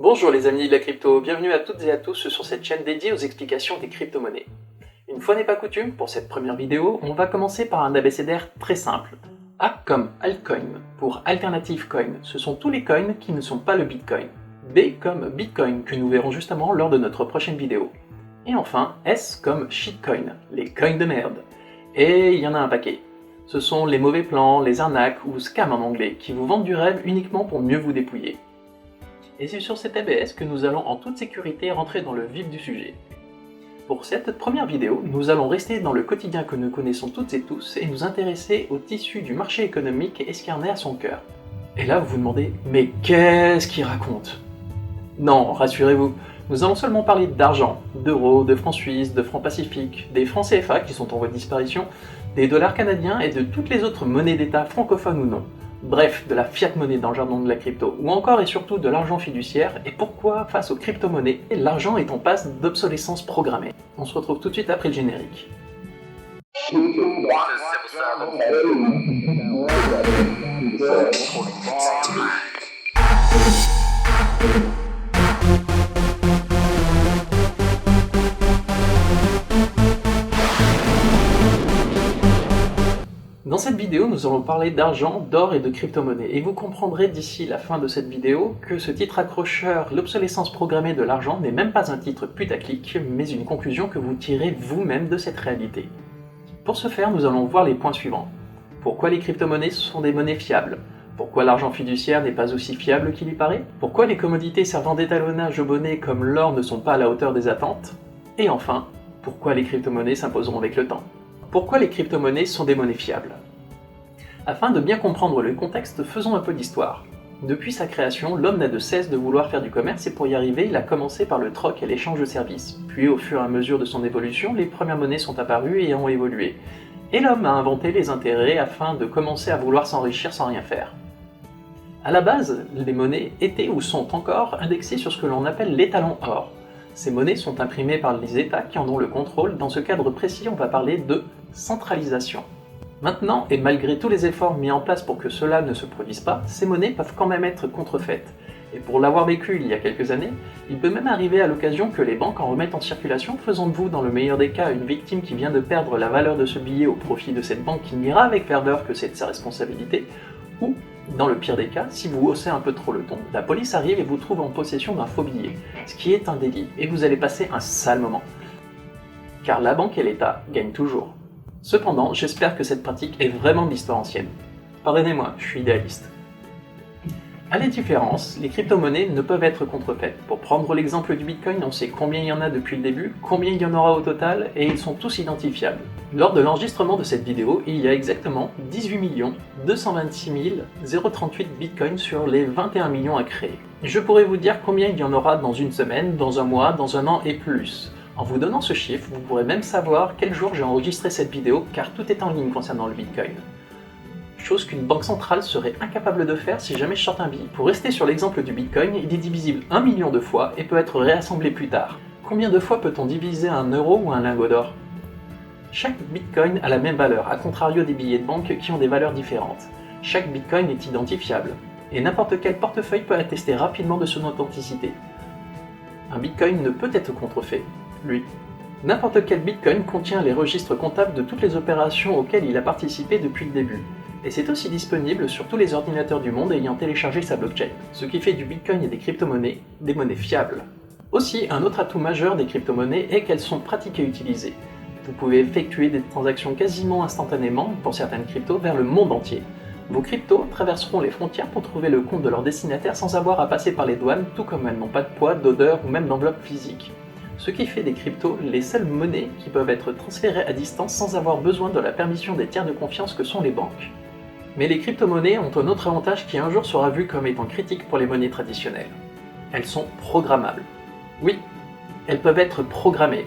Bonjour les amis de la crypto, bienvenue à toutes et à tous sur cette chaîne dédiée aux explications des crypto-monnaies. Une fois n'est pas coutume, pour cette première vidéo, on va commencer par un abécédaire très simple. A comme altcoin, pour alternative coin, ce sont tous les coins qui ne sont pas le bitcoin. B comme bitcoin, que nous verrons justement lors de notre prochaine vidéo. Et enfin, S comme shitcoin, les coins de merde. Et il y en a un paquet. Ce sont les mauvais plans, les arnaques ou scams en anglais, qui vous vendent du rêve uniquement pour mieux vous dépouiller. Et c'est sur cet ABS que nous allons en toute sécurité rentrer dans le vif du sujet. Pour cette première vidéo, nous allons rester dans le quotidien que nous connaissons toutes et tous et nous intéresser au tissu du marché économique escarné à son cœur. Et là vous vous demandez, mais qu'est-ce qu'il raconte? Non, rassurez-vous, nous allons seulement parler d'argent, d'euros, de francs suisses, de francs pacifiques, des francs CFA qui sont en voie de disparition, des dollars canadiens et de toutes les autres monnaies d'État francophones ou non. Bref, de la fiat monnaie dans le jargon de la crypto, ou encore et surtout de l'argent fiduciaire, et pourquoi, face aux crypto-monnaies, l'argent est en passe d'obsolescence programmée. On se retrouve tout de suite après le générique. Dans cette vidéo, nous allons parler d'argent, d'or et de crypto-monnaie, et vous comprendrez d'ici la fin de cette vidéo que ce titre accrocheur, l'obsolescence programmée de l'argent, n'est même pas un titre putaclic, mais une conclusion que vous tirez vous-même de cette réalité. Pour ce faire, nous allons voir les points suivants. Pourquoi les crypto-monnaies sont des monnaies fiables? Pourquoi l'argent fiduciaire n'est pas aussi fiable qu'il y paraît? Pourquoi les commodités servant d'étalonnage aux bonnets comme l'or ne sont pas à la hauteur des attentes? Et enfin, pourquoi les crypto-monnaies s'imposeront avec le temps? Pourquoi les crypto-monnaies sont des monnaies fiables? Afin de bien comprendre le contexte, faisons un peu d'histoire. Depuis sa création, l'homme n'a de cesse de vouloir faire du commerce et pour y arriver, il a commencé par le troc et l'échange de services. Puis au fur et à mesure de son évolution, les premières monnaies sont apparues et ont évolué. Et l'homme a inventé les intérêts afin de commencer à vouloir s'enrichir sans rien faire. À la base, les monnaies étaient ou sont encore indexées sur ce que l'on appelle l'étalon or. Ces monnaies sont imprimées par les États qui en ont le contrôle. Dans ce cadre précis, on va parler de centralisation. Maintenant, et malgré tous les efforts mis en place pour que cela ne se produise pas, ces monnaies peuvent quand même être contrefaites. Et pour l'avoir vécu il y a quelques années, il peut même arriver à l'occasion que les banques en remettent en circulation, faisant de vous, dans le meilleur des cas, une victime qui vient de perdre la valeur de ce billet au profit de cette banque qui n'ira avec ferveur que c'est de sa responsabilité, ou, dans le pire des cas, si vous haussez un peu trop le ton, la police arrive et vous trouve en possession d'un faux billet, ce qui est un délit, et vous allez passer un sale moment. Car la banque et l'État gagnent toujours. Cependant, j'espère que cette pratique est vraiment d'histoire ancienne. Pardonnez-moi, je suis idéaliste. À la différence, les crypto-monnaies ne peuvent être contrefaites. Pour prendre l'exemple du Bitcoin, on sait combien il y en a depuis le début, combien il y en aura au total, et ils sont tous identifiables. Lors de l'enregistrement de cette vidéo, il y a exactement 18 226 038 Bitcoins sur les 21 millions à créer. Je pourrais vous dire combien il y en aura dans une semaine, dans un mois, dans un an et plus. En vous donnant ce chiffre, vous pourrez même savoir quel jour j'ai enregistré cette vidéo car tout est en ligne concernant le Bitcoin. Chose qu'une banque centrale serait incapable de faire si jamais je sorte un billet. Pour rester sur l'exemple du Bitcoin, il est divisible 1 million de fois et peut être réassemblé plus tard. Combien de fois peut-on diviser un euro ou un lingot d'or? Chaque Bitcoin a la même valeur, à contrario des billets de banque qui ont des valeurs différentes. Chaque Bitcoin est identifiable, et n'importe quel portefeuille peut attester rapidement de son authenticité. Un Bitcoin ne peut être contrefait. Lui. N'importe quel Bitcoin contient les registres comptables de toutes les opérations auxquelles il a participé depuis le début. Et c'est aussi disponible sur tous les ordinateurs du monde ayant téléchargé sa blockchain, ce qui fait du Bitcoin et des crypto-monnaies des monnaies fiables. Aussi, un autre atout majeur des crypto-monnaies est qu'elles sont pratiques et utilisées. Vous pouvez effectuer des transactions quasiment instantanément, pour certaines cryptos, vers le monde entier. Vos cryptos traverseront les frontières pour trouver le compte de leur destinataire sans avoir à passer par les douanes, tout comme elles n'ont pas de poids, d'odeur ou même d'enveloppe physique. Ce qui fait des cryptos les seules monnaies qui peuvent être transférées à distance sans avoir besoin de la permission des tiers de confiance que sont les banques. Mais les crypto-monnaies ont un autre avantage qui un jour sera vu comme étant critique pour les monnaies traditionnelles. Elles sont programmables. Oui, elles peuvent être programmées.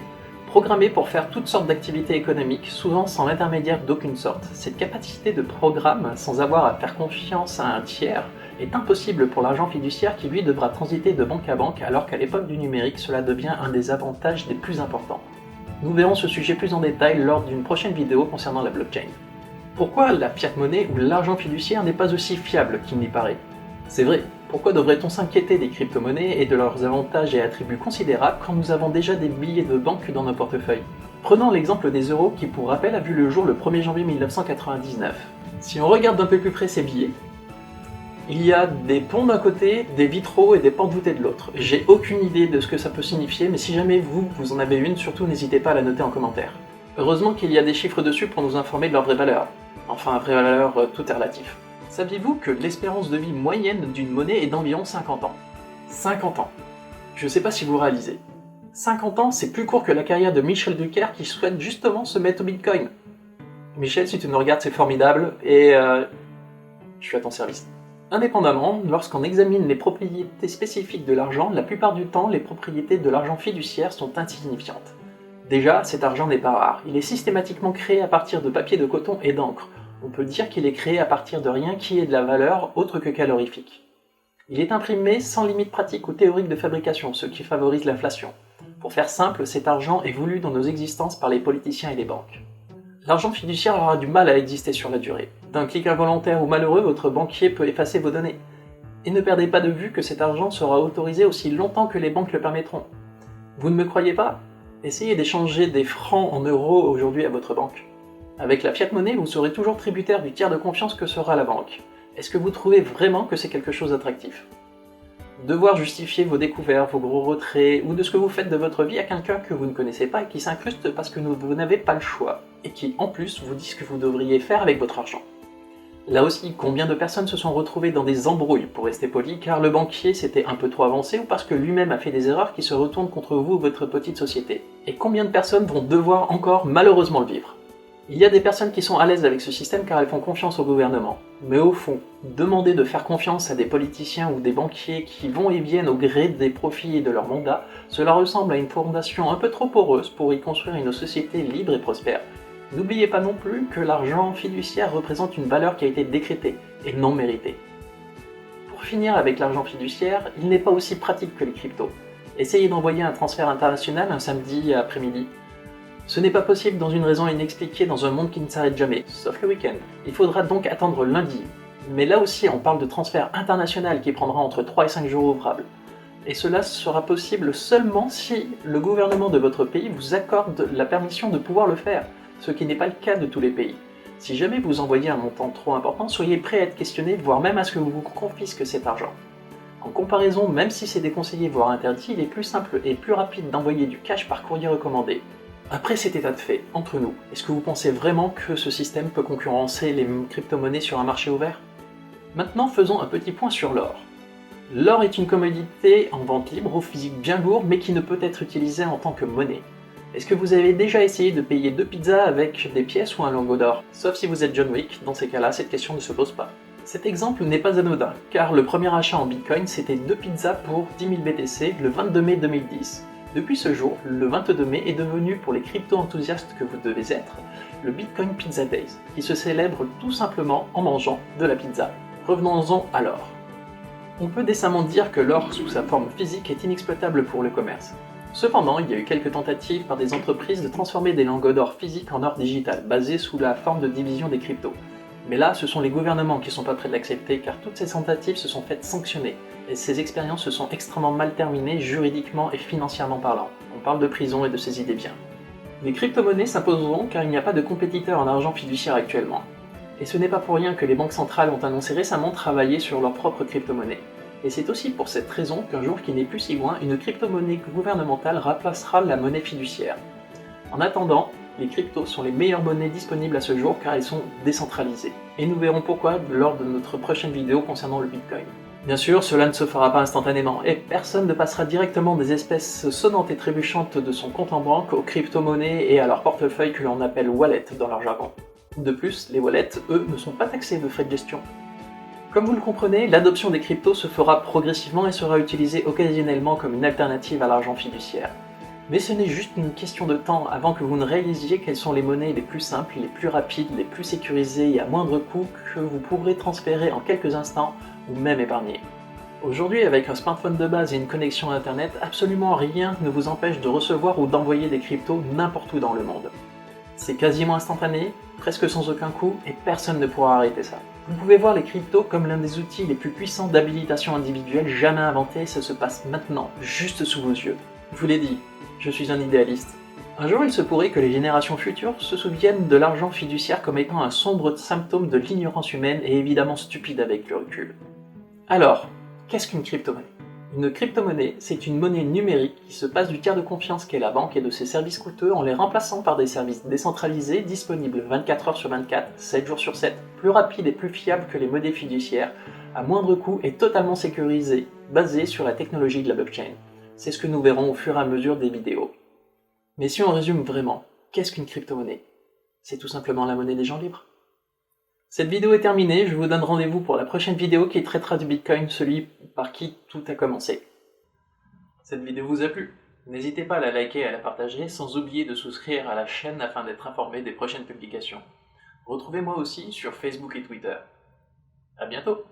Programmées pour faire toutes sortes d'activités économiques, souvent sans l'intermédiaire d'aucune sorte. Cette capacité de programme, sans avoir à faire confiance à un tiers, est impossible pour l'argent fiduciaire qui lui devra transiter de banque à banque alors qu'à l'époque du numérique cela devient un des avantages des plus importants. Nous verrons ce sujet plus en détail lors d'une prochaine vidéo concernant la blockchain. Pourquoi la fiat monnaie ou l'argent fiduciaire n'est pas aussi fiable qu'il n'y paraît? C'est vrai, Pourquoi devrait-on s'inquiéter des crypto-monnaies et de leurs avantages et attributs considérables quand nous avons déjà des billets de banque dans nos portefeuilles? Prenons l'exemple des euros qui, pour rappel, a vu le jour le 1er janvier 1999. Si on regarde d'un peu plus près ces billets, il y a des ponts d'un côté, des vitraux et des portes voûtées de l'autre. J'ai aucune idée de ce que ça peut signifier, mais si jamais vous en avez une, surtout n'hésitez pas à la noter en commentaire. Heureusement qu'il y a des chiffres dessus pour nous informer de leur vraie valeur. Enfin, vraie valeur, tout est relatif. Saviez-vous que l'espérance de vie moyenne d'une monnaie est d'environ 50 ans? 50 ans. Je sais pas si vous réalisez. 50 ans, c'est plus court que la carrière de Michel Drucker qui souhaite justement se mettre au Bitcoin. Michel, si tu nous regardes, c'est formidable, et je suis à ton service. Indépendamment, lorsqu'on examine les propriétés spécifiques de l'argent, la plupart du temps, les propriétés de l'argent fiduciaire sont insignifiantes. Déjà, cet argent n'est pas rare. Il est systématiquement créé à partir de papier de coton et d'encre. On peut dire qu'il est créé à partir de rien qui ait de la valeur autre que calorifique. Il est imprimé sans limite pratique ou théorique de fabrication, ce qui favorise l'inflation. Pour faire simple, cet argent est voulu dans nos existences par les politiciens et les banques. L'argent fiduciaire aura du mal à exister sur la durée. D'un clic involontaire ou malheureux, votre banquier peut effacer vos données. Et ne perdez pas de vue que cet argent sera autorisé aussi longtemps que les banques le permettront. Vous ne me croyez pas? Essayez d'échanger des francs en euros aujourd'hui à votre banque. Avec la fiat monnaie, vous serez toujours tributaire du tiers de confiance que sera la banque. Est-ce que vous trouvez vraiment que c'est quelque chose d'attractif? Devoir justifier vos découvertes, vos gros retraits, ou de ce que vous faites de votre vie à quelqu'un que vous ne connaissez pas et qui s'incruste parce que vous n'avez pas le choix, et qui en plus vous dit ce que vous devriez faire avec votre argent. Là aussi, combien de personnes se sont retrouvées dans des embrouilles, pour rester poli, car le banquier s'était un peu trop avancé ou parce que lui-même a fait des erreurs qui se retournent contre vous ou votre petite société? Et combien de personnes vont devoir encore malheureusement le vivre? Il y a des personnes qui sont à l'aise avec ce système car elles font confiance au gouvernement. Mais au fond, demander de faire confiance à des politiciens ou des banquiers qui vont et viennent au gré des profits et de leur mandat, cela ressemble à une fondation un peu trop poreuse pour y construire une société libre et prospère. N'oubliez pas non plus que l'argent fiduciaire représente une valeur qui a été décrétée et non méritée. Pour finir avec l'argent fiduciaire, il n'est pas aussi pratique que les cryptos. Essayez d'envoyer un transfert international un samedi après-midi. Ce n'est pas possible dans une raison inexpliquée dans un monde qui ne s'arrête jamais, sauf le week-end. Il faudra donc attendre lundi. Mais là aussi, on parle de transfert international qui prendra entre 3 et 5 jours ouvrables. Et cela sera possible seulement si le gouvernement de votre pays vous accorde la permission de pouvoir le faire, ce qui n'est pas le cas de tous les pays. Si jamais vous envoyez un montant trop important, soyez prêt à être questionné, voire même à ce que vous confisque cet argent. En comparaison, même si c'est déconseillé voire interdit, il est plus simple et plus rapide d'envoyer du cash par courrier recommandé. Après cet état de fait, entre nous, est-ce que vous pensez vraiment que ce système peut concurrencer les crypto-monnaies sur un marché ouvert? Maintenant, faisons un petit point sur l'or. L'or est une commodité en vente libre au physique bien lourd, mais qui ne peut être utilisée en tant que monnaie. Est-ce que vous avez déjà essayé de payer 2 pizzas avec des pièces ou un lingot d'or? Sauf si vous êtes John Wick, dans ces cas-là, cette question ne se pose pas. Cet exemple n'est pas anodin, car le premier achat en Bitcoin, c'était 2 pizzas pour 10 000 BTC le 22 mai 2010. Depuis ce jour, le 22 mai est devenu pour les crypto-enthousiastes que vous devez être, le Bitcoin Pizza Days, qui se célèbre tout simplement en mangeant de la pizza. Revenons-en à l'or. On peut décemment dire que l'or sous sa forme physique est inexploitable pour le commerce. Cependant, il y a eu quelques tentatives par des entreprises de transformer des lingots d'or physiques en or digital, basés sous la forme de division des cryptos. Mais là, ce sont les gouvernements qui sont pas prêts de l'accepter, car toutes ces tentatives se sont faites sanctionner, et ces expériences se sont extrêmement mal terminées juridiquement et financièrement parlant. On parle de prison et de saisies des biens. Les crypto-monnaies s'imposeront car il n'y a pas de compétiteurs en argent fiduciaire actuellement. Et ce n'est pas pour rien que les banques centrales ont annoncé récemment travailler sur leur propre crypto-monnaie. Et c'est aussi pour cette raison qu'un jour qui n'est plus si loin, une crypto-monnaie gouvernementale remplacera la monnaie fiduciaire. En attendant, les cryptos sont les meilleures monnaies disponibles à ce jour car elles sont décentralisées. Et nous verrons pourquoi lors de notre prochaine vidéo concernant le Bitcoin. Bien sûr, cela ne se fera pas instantanément, et personne ne passera directement des espèces sonnantes et trébuchantes de son compte en banque aux crypto-monnaies et à leur portefeuille que l'on appelle wallet dans leur jargon. De plus, les wallets, eux, ne sont pas taxés de frais de gestion. Comme vous le comprenez, l'adoption des cryptos se fera progressivement et sera utilisée occasionnellement comme une alternative à l'argent fiduciaire. Mais ce n'est juste une question de temps avant que vous ne réalisiez quelles sont les monnaies les plus simples, les plus rapides, les plus sécurisées et à moindre coût que vous pourrez transférer en quelques instants ou même épargner. Aujourd'hui, avec un smartphone de base et une connexion internet, absolument rien ne vous empêche de recevoir ou d'envoyer des cryptos n'importe où dans le monde. C'est quasiment instantané, presque sans aucun coût, et personne ne pourra arrêter ça. Vous pouvez voir les cryptos comme l'un des outils les plus puissants d'habilitation individuelle jamais inventés, ça se passe maintenant, juste sous vos yeux. Je vous l'ai dit, je suis un idéaliste. Un jour, il se pourrait que les générations futures se souviennent de l'argent fiduciaire comme étant un sombre symptôme de l'ignorance humaine et évidemment stupide avec le recul. Alors, qu'est-ce qu'une crypto-monnaie ? Une crypto-monnaie, c'est une monnaie numérique qui se passe du tiers de confiance qu'est la banque et de ses services coûteux en les remplaçant par des services décentralisés disponibles 24 heures sur 24, 7 jours sur 7, plus rapides et plus fiables que les monnaies fiduciaires, à moindre coût et totalement sécurisés, basés sur la technologie de la blockchain. C'est ce que nous verrons au fur et à mesure des vidéos. Mais si on résume vraiment, qu'est-ce qu'une crypto-monnaie ? C'est tout simplement la monnaie des gens libres. Cette vidéo est terminée, je vous donne rendez-vous pour la prochaine vidéo qui traitera du Bitcoin, celui par qui tout a commencé. Cette vidéo vous a plu ? N'hésitez pas à la liker et à la partager, sans oublier de souscrire à la chaîne afin d'être informé des prochaines publications. Retrouvez-moi aussi sur Facebook et Twitter. À bientôt!